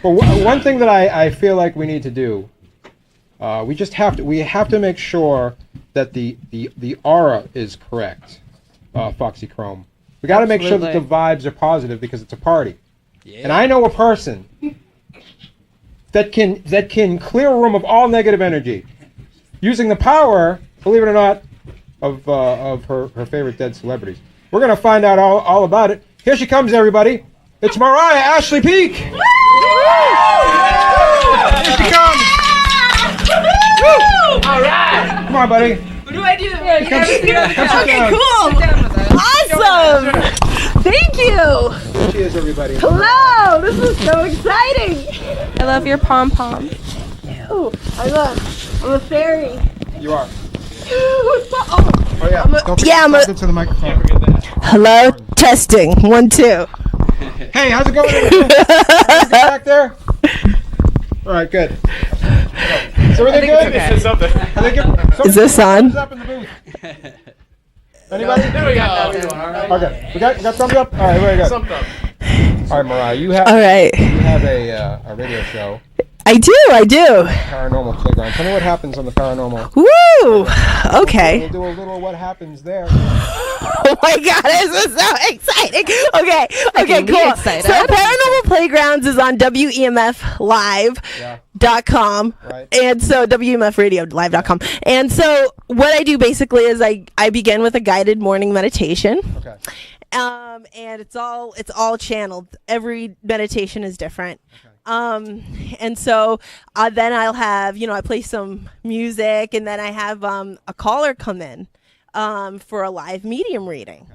But one thing that I feel like we need to do, we have to make sure that the aura is correct, Foxy Chrome. We got to make sure that the vibes are positive because it's a party. Yeah. And I know a person that can clear a room of all negative energy using the power, believe it or not, of her favorite dead celebrities. We're gonna find out all about it. Here she comes, everybody. It's Mariah Ashley Pique. Here she comes. All right. Come on, buddy. What do I do? Okay, cool. Awesome. Thank you. Cheers, everybody. Hello. This is so exciting. I love your pom pom. I'm a fairy. You are. Oh yeah. Don't forget to the microphone. Hello. Testing. 1, 2. Hey, how's it going? Get back there. All right, good. Is everything good? Is this on? Thumbs up in the booth. Anybody? There we go. Okay. We got thumbs up? All right, very good. Thumbs up. All right, Mariah, you have a radio show. I do. Paranormal Playground. Tell me what happens on the paranormal. Woo! Okay. We'll do a little what happens there. Oh my God, this is so exciting. Okay, cool. Excited. So Paranormal Playgrounds is on WEMFlive.com. Right. And so WEMFradiolive.com. And so what I do basically is I begin with a guided morning meditation. Okay. And it's all channeled. Every meditation is different. Okay. And so then I'll have, I play some music, and then I have a caller come in for a live medium reading. Okay.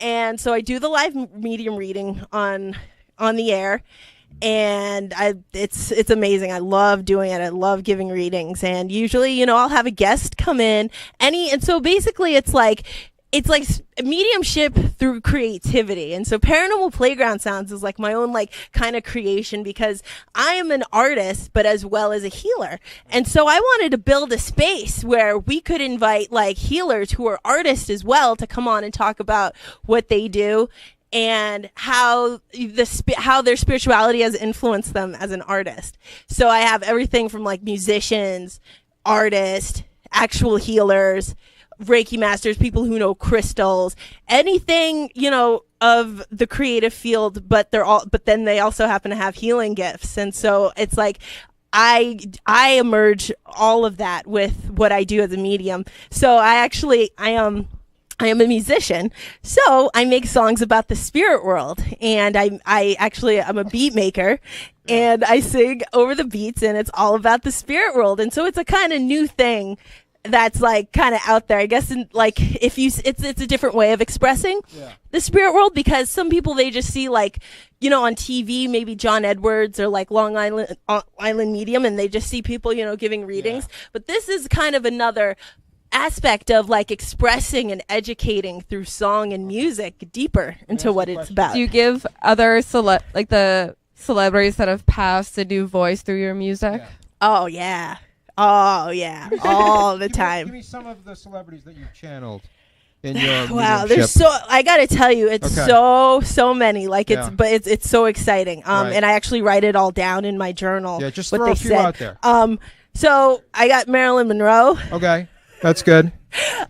And so I do the live medium reading on the air, and it's amazing. I love doing it. I love giving readings, and usually, I'll have a guest come in. And so basically it's like mediumship through creativity. And so Paranormal Playground Sounds is like my own kind of creation, because I am an artist, but as well as a healer. And so I wanted to build a space where we could invite healers who are artists as well to come on and talk about what they do and how their spirituality has influenced them as an artist. So I have everything from musicians, artists, actual healers, Reiki masters, people who know crystals, anything, of the creative field, but then they also happen to have healing gifts. And so it's I emerge all of that with what I do as a medium. So I am a musician, so I make songs about the spirit world, and I'm a beat maker, and I sing over the beats, and it's all about the spirit world. And so it's a kind of new thing that's kind of out there, I guess. It's a different way of expressing the spirit world, because some people, they just see on TV, maybe John Edwards or Long Island Medium, and they just see people, giving readings. Yeah. But this is kind of another aspect of expressing and educating through song and music deeper into what it's about. Do you give other the celebrities that have passed a new voice through your music? Yeah. Oh yeah. All the time. Give me some of the celebrities that you've channeled in your wow, mediumship. I gotta tell you, it's so many. It's so exciting. Right. And I actually write it all down in my journal. Yeah, just what throw they a few said. out there. So I got Marilyn Monroe. Okay, that's good.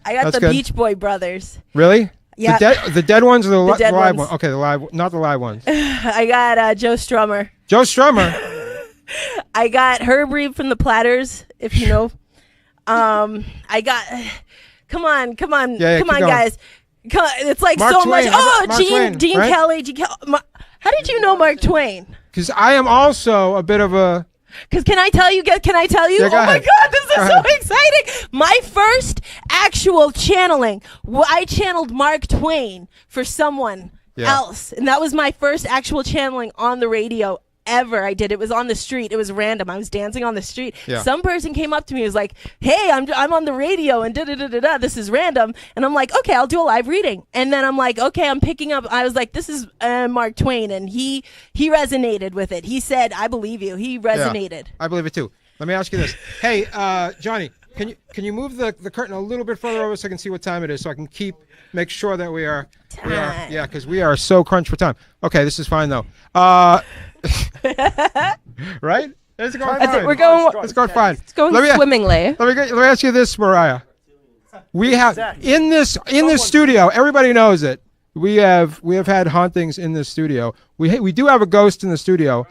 I got That's the good. Beach Boy brothers. Really? Yeah. The dead ones or the dead live ones. ones? Okay, the live, not the live ones. I got Joe Strummer. Joe Strummer. I got Herb Reed from the Platters, if you know. I got. Come on, guys. It's Mark so Twain. much. Oh, Mark Twain, Gene right? Kelly. How did you know Mark Twain? Because I am also a bit of a. Because can I tell you? Yeah, oh my God, this is so exciting! My first actual channeling, I channeled Mark Twain for someone else, and that was my first actual channeling on the radio ever. I did. It was on the street. It was random. I was dancing on the street. Yeah. Some person came up to me and was like, "Hey, I'm on the radio and da da da da da. This is random." And I'm like, "Okay, I'll do a live reading." And then I'm like, "Okay, I'm picking up." I was like, "This is Mark Twain," and he resonated with it. He said, "I believe you." He resonated. I believe it too. Let me ask you this. Hey, Johnny, can you move the curtain a little bit further over so I can see what time it is, so I can make sure that we are, because we are so crunched for time. Okay, this is fine though. Right? It's going I think fine. we're going. It's going fine. It's going Let me- swimmingly. Let me ask you this, Mariah. We have in this studio. Everybody knows it. We have had hauntings in this studio. We do have a ghost in the studio.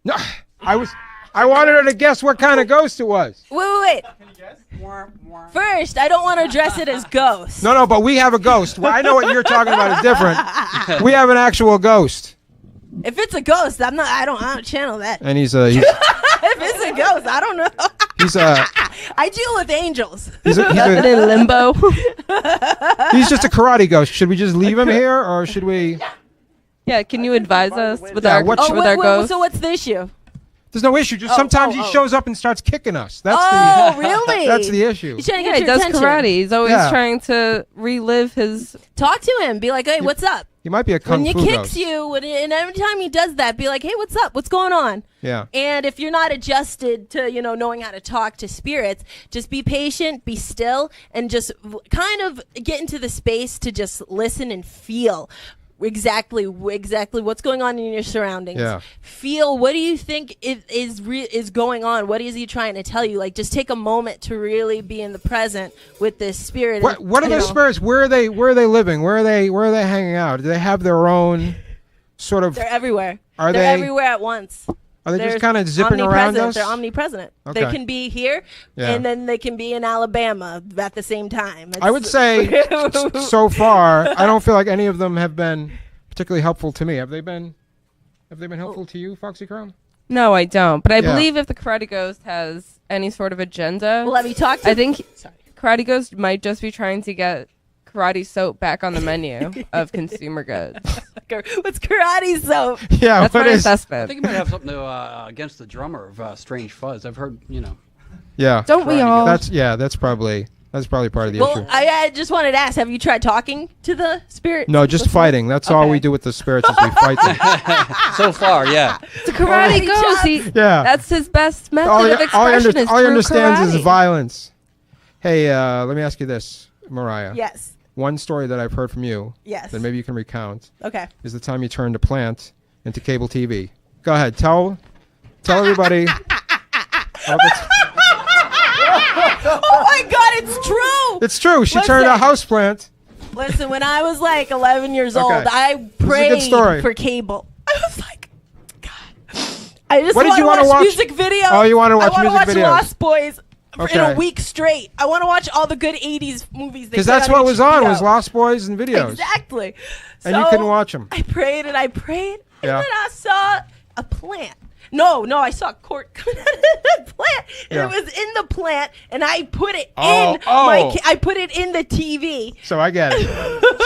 No, I wanted her to guess what kind of ghost it was. Wait. First, I don't want to address it as ghost. No, but we have a ghost. Well, I know what you're talking about is different. We have an actual ghost. If it's a ghost, I don't channel that. And he's if it's a ghost, I don't know. I deal with angels. he's In limbo. he's just a karate ghost. Should we just leave him here, or should we? Yeah, can you advise us with Yeah, our what should- with our ghost? So what's the issue? There's no issue. Just sometimes he shows up and starts kicking us. That's Really? That's the issue. He's trying to Yeah, get he your does attention. karate. He's always Yeah. trying to relive his. Talk to him. Be like, hey, what's up? He might be a kung When he fu kicks ghost. you, and every time he does that, be like, hey, what's up? What's going on? Yeah. And if you're not adjusted to, knowing how to talk to spirits, just be patient, be still, and just kind of get into the space to just listen and feel exactly what's going on in your surroundings. Yeah. Feel, what do you think is going on? What is he trying to tell you? Like, just take a moment to really be in the present with this spirit. What are those spirits? Where are they living? Where are they hanging out? Do they have their own sort of? They're everywhere. Are They're they- everywhere at once. Are they They're just kind of zipping around us? They're omnipresent. Okay. They can be here, Yeah. and then they can be in Alabama at the same time. I would say so far, I don't feel like any of them have been particularly helpful to me. Have they been helpful to you, Foxy Chrome? No, I don't. But I Yeah. believe if the karate ghost has any sort of agenda, Well, let me talk to I think karate ghost might just be trying to get karate soap back on the menu of consumer goods. What's karate soap? Yeah, That's what my is? I assessment. think you might have something against the drummer of Strange Fuzz. I've heard, Yeah, Don't we Karate all? that's probably part of the issue. Well, I just wanted to ask: have you tried talking to the spirit? No, just before? fighting. That's all we Okay. do with the spirits is we fight them. so far, yeah. It's a karate Karate ghost. chop. Yeah. That's his best method all of he expression. is all he through understands karate. is violence. Hey, let me ask you this, Mariah. Yes. One story that I've heard from you Yes. that maybe you can recount Okay. is the time you turned a plant into cable TV. Go ahead. Tell everybody. Oh my God, it's true. It's true. She turned a Listen. house plant. Listen, when I was like 11 years Okay. old, I is a good prayed story. for cable. I was like, God, I just What did want you to wanna watch watch? music videos. Oh, you wanna watch I wanna music watch videos. Lost Boys in Okay. a week straight. I want to watch all the good 80s movies. Because that's what was on was Lost Boys and videos. Exactly. And you So, couldn't watch them. I prayed and I prayed, and Yeah. then I saw a plant. No, I saw cork coming out of the plant, and Yeah. it was in the plant, and I put it Oh, in oh. I put it in the TV. So I get it.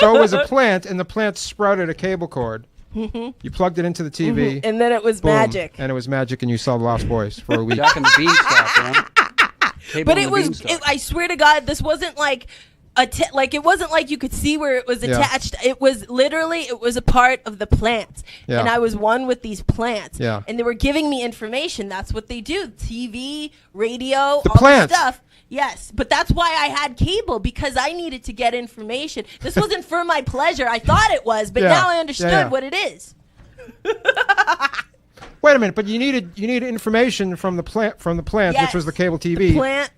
So it was a plant, and the plant sprouted a cable cord. You plugged it into the TV. And then it was boom, magic. And it was magic, and you saw Lost Boys for a week. Jack and the Beanstalk, Cable But and it the was, Beanstalk. I swear to God, this wasn't like it wasn't like you could see where it was Yeah. attached. It was literally, it was a part of the plant. Yeah. And I was one with these plants. Yeah. And they were giving me information. That's what they do. TV, radio, The all plants. this stuff. Yes, but that's why I had cable, because I needed to get information. This wasn't for my pleasure. I thought it was, but Yeah. now I understood Yeah. what it is. Wait a minute, but you needed information from the plant Yes. which was the cable TV. Plant.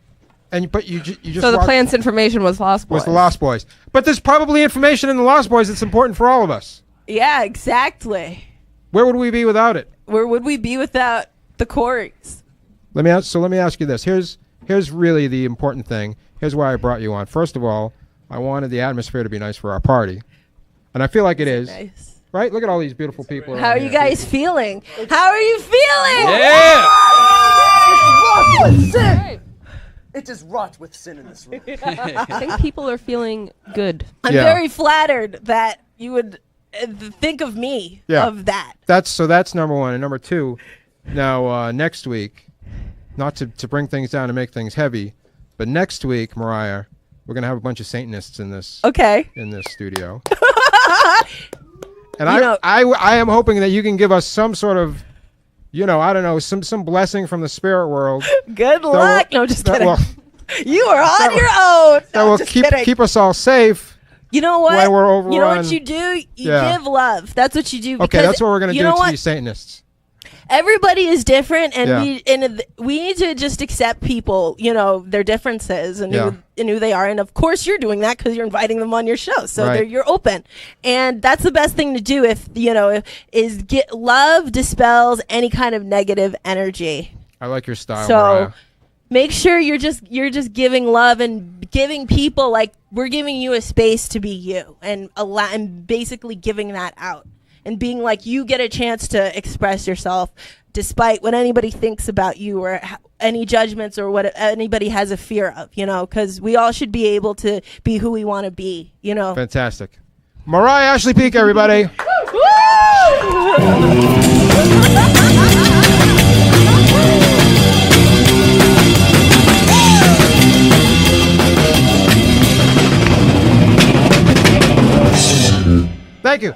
But you just So the watched- plant's information was Lost Boys. was the Lost Boys. But there's probably information in the Lost Boys that's important for all of us. Yeah, exactly. Where would we be without it? Where would we be without the quarries? Let me ask you this. Here's really the important thing. Here's why I brought you on. First of all, I wanted the atmosphere to be nice for our party, and I feel like it is. Nice. Right? Look at all these beautiful people. How around are you here. guys feeling? How are you feeling? Yeah! It is wrought with sin in this room. I think people are feeling good. I'm Yeah. very flattered that you would think of me Yeah. of that. That's number one. And number two, now next week, not to bring things down and make things heavy, but next week, Mariah, we're gonna have a bunch of Satanists in this Okay. studio. And You know- I am hoping that you can give us some sort of, I don't know, some blessing from the spirit world. Good luck. No, just that kidding. will, You are on that will- your own. that No, will just kidding. keep us all safe. You know what? when we're You know overrun. what you do? You Yeah. give love. That's what you do. Okay, because that's what we're gonna you do know to what? these Satanists. everybody is different, and Yeah. we need to just accept people, their differences and who they are. And of course, you're doing that because you're inviting them on your show, so Right. you're open, and that's the best thing to do. Is get love dispels any kind of negative energy. I like your style, So Mariah. make sure you're just giving love and giving people, like, we're giving you a space to be you, and basically giving that out and being like, you get a chance to express yourself despite what anybody thinks about you or any judgments or what anybody has a fear of, because we all should be able to be who we want to be, Fantastic. Mariah Ashley Pique, everybody. Thank you.